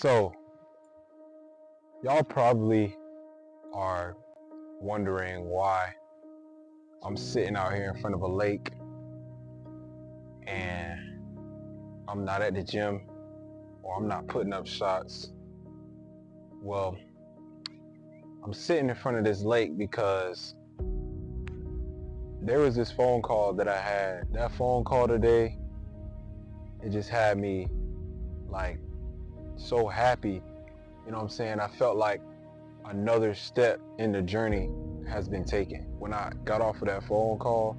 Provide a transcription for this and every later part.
So, y'all probably are wondering why I'm sitting out here in front of a lake and I'm not at the gym or I'm not putting up shots. Well, I'm sitting in front of this lake because there was this phone call that I had. That phone call today, it just had me like so happy. You know what I'm saying? I felt like another step in the journey has been taken. When I got off of that phone call,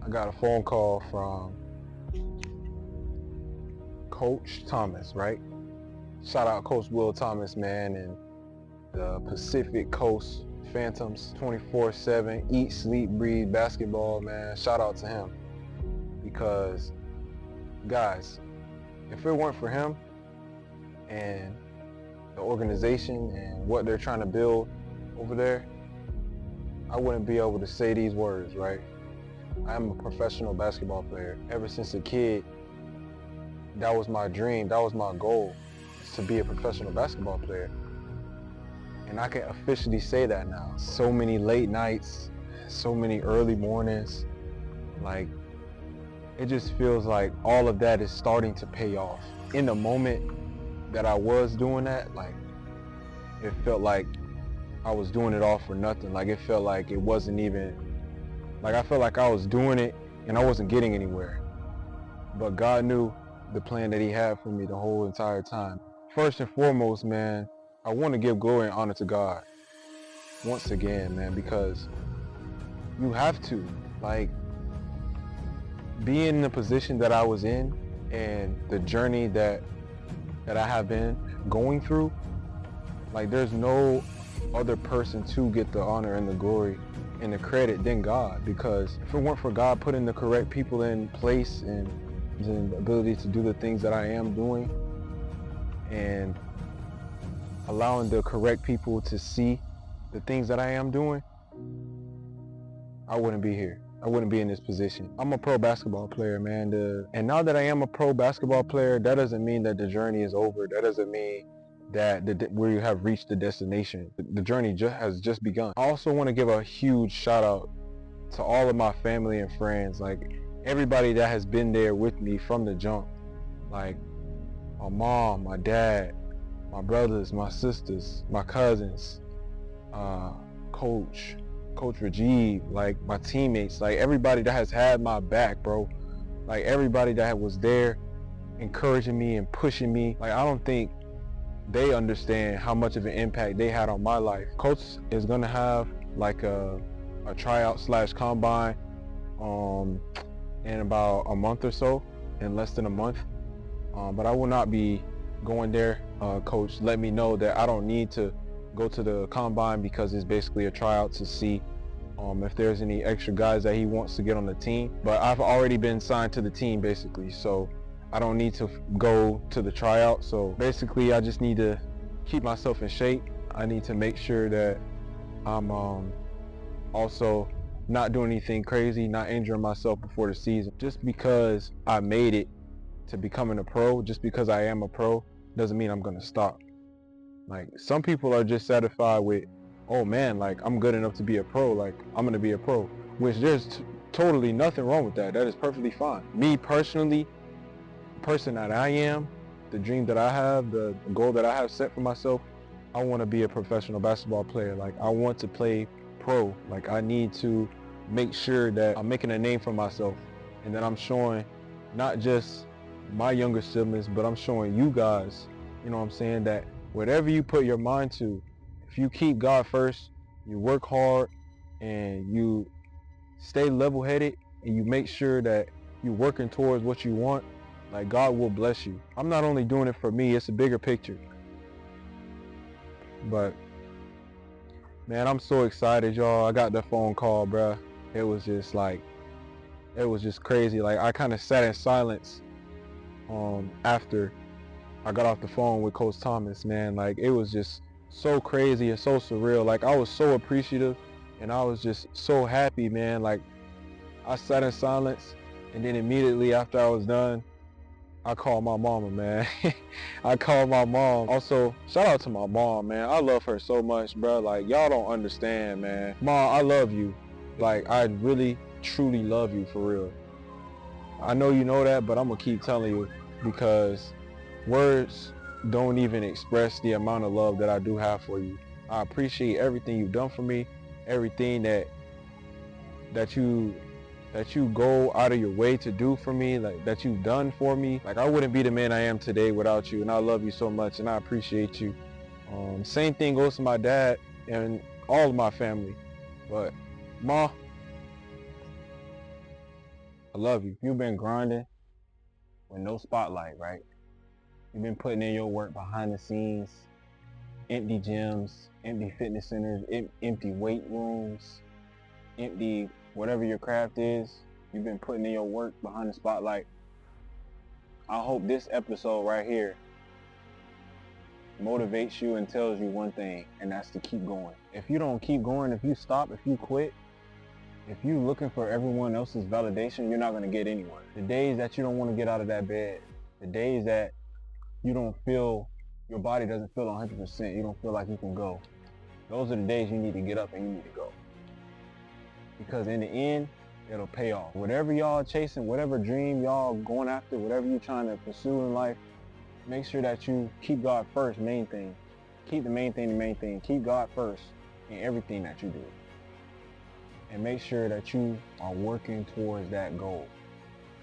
I got a phone call from Coach Thomas, right? Shout out Coach Will Thomas, man, and the Pacific Coast Phantoms 24/7, eat, sleep, breathe basketball, man. Shout out to him. Because, guys, if it weren't for him and the organization and what they're trying to build over there, I wouldn't be able to say these words, right? I'm a professional basketball player. Ever since a kid, that was my dream, that was my goal, to be a professional basketball player. And I can officially say that now. So many late nights, so many early mornings, like, it just feels like all of that is starting to pay off. In the moment that I was doing that, like, it felt like I was doing it all for nothing. Like, it felt like it wasn't even, like, I felt like I was doing it and I wasn't getting anywhere. But God knew the plan that he had for me the whole entire time. First and foremost, man, I want to give glory and honor to God once again, man, because you have to, like, being in the position that I was in and the journey that I have been going through, like, there's no other person to get the honor and the glory and the credit than God. Because if it weren't for God putting the correct people in place and the ability to do the things that I am doing and allowing the correct people to see the things that I am doing, I wouldn't be here. I wouldn't be in this position. I'm a pro basketball player, man. And now that I am a pro basketball player, that doesn't mean that the journey is over. That doesn't mean that we have reached the destination. The journey has just begun. I also want to give a huge shout out to all of my family and friends, like everybody that has been there with me from the jump. Like my mom, my dad, my brothers, my sisters, my cousins, Coach Rajiv, like my teammates, like everybody that has had my back, bro. Like everybody that was there encouraging me and pushing me. Like, I don't think they understand how much of an impact they had on my life. Coach is gonna have like a tryout / combine in about a month or so, in less than a month. But I will not be going there. Coach let me know that I don't need to go to the combine because it's basically a tryout to see if there's any extra guys that he wants to get on the team. But I've already been signed to the team basically, so I don't need to go to the tryout. So basically I just need to keep myself in shape. I need to make sure that I'm also not doing anything crazy, not injuring myself before the season. Just because I made it to becoming a pro, just because I am a pro, doesn't mean I'm gonna stop. Like, some people are just satisfied with, oh man, like, I'm good enough to be a pro, like, I'm gonna be a pro, which there's totally nothing wrong with that. That is perfectly fine. Me personally, the person that I am, the dream that I have, the goal that I have set for myself, I want to be a professional basketball player. Like, I want to play pro. Like, I need to make sure that I'm making a name for myself and that I'm showing not just my younger siblings, but I'm showing you guys, you know what I'm saying, that whatever you put your mind to, if you keep God first, you work hard and you stay level-headed and you make sure that you're working towards what you want, like, God will bless you. I'm not only doing it for me, it's a bigger picture. But man, I'm so excited, y'all. I got the phone call, bruh. It was just like, it was just crazy. Like, I kind of sat in silence after I got off the phone with Coach Thomas, man. Like, it was just so crazy and so surreal. Like, I was so appreciative and I was just so happy, man. Like, I sat in silence, and then immediately after I was done, I call my mama, man. I call my mom. Also, shout out to my mom, man. I love her so much, bro. Like, y'all don't understand, man. Mom, I love you. Like, I really, truly love you, for real. I know you know that, but I'm gonna keep telling you because words don't even express the amount of love that I do have for you. I appreciate everything you've done for me, everything that you go out of your way to do for me, like that you've done for me. Like, I wouldn't be the man I am today without you, and I love you so much, and I appreciate you. Same thing goes to my dad and all of my family. But Ma, I love you. You've been grinding with no spotlight, right? You've been putting in your work behind the scenes, empty gyms, empty fitness centers, empty weight rooms, empty whatever your craft is. You've been putting in your work behind the spotlight. I hope this episode right here motivates you and tells you one thing, and that's to keep going. If you don't keep going, if you stop, if you quit, if you're looking for everyone else's validation, you're not going to get anywhere. The days that you don't want to get out of that bed, the days that you don't feel, your body doesn't feel 100%, you don't feel like you can go, those are the days you need to get up and you need to go. Because in the end, it'll pay off. Whatever y'all chasing, whatever dream y'all going after, whatever you're trying to pursue in life, make sure that you keep God first, main thing. Keep the main thing the main thing. Keep God first in everything that you do. And make sure that you are working towards that goal.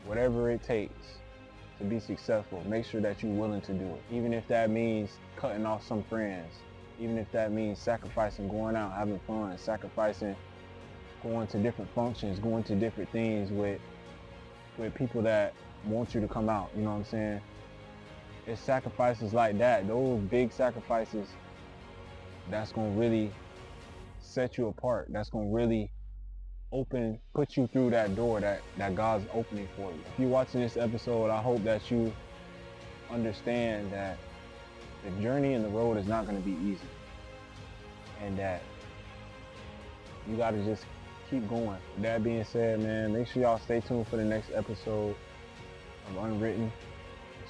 Whatever it takes to be successful, make sure that you're willing to do it. Even if that means cutting off some friends, even if that means sacrificing going out, having fun, sacrificing going to different functions, going to different things with people that want you to come out, you know what I'm saying? It's sacrifices like that, those big sacrifices, that's gonna really set you apart. That's gonna really put you through that door that God's opening for you. If you're watching this episode, I hope that you understand that the journey and the road is not gonna be easy. And that you gotta just keep going. With that being said, man, make sure y'all stay tuned for the next episode of Unwritten.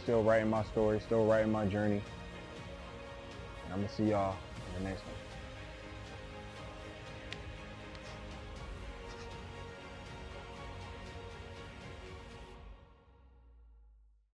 Still writing my story, still writing my journey. And I'm gonna see y'all in the next one.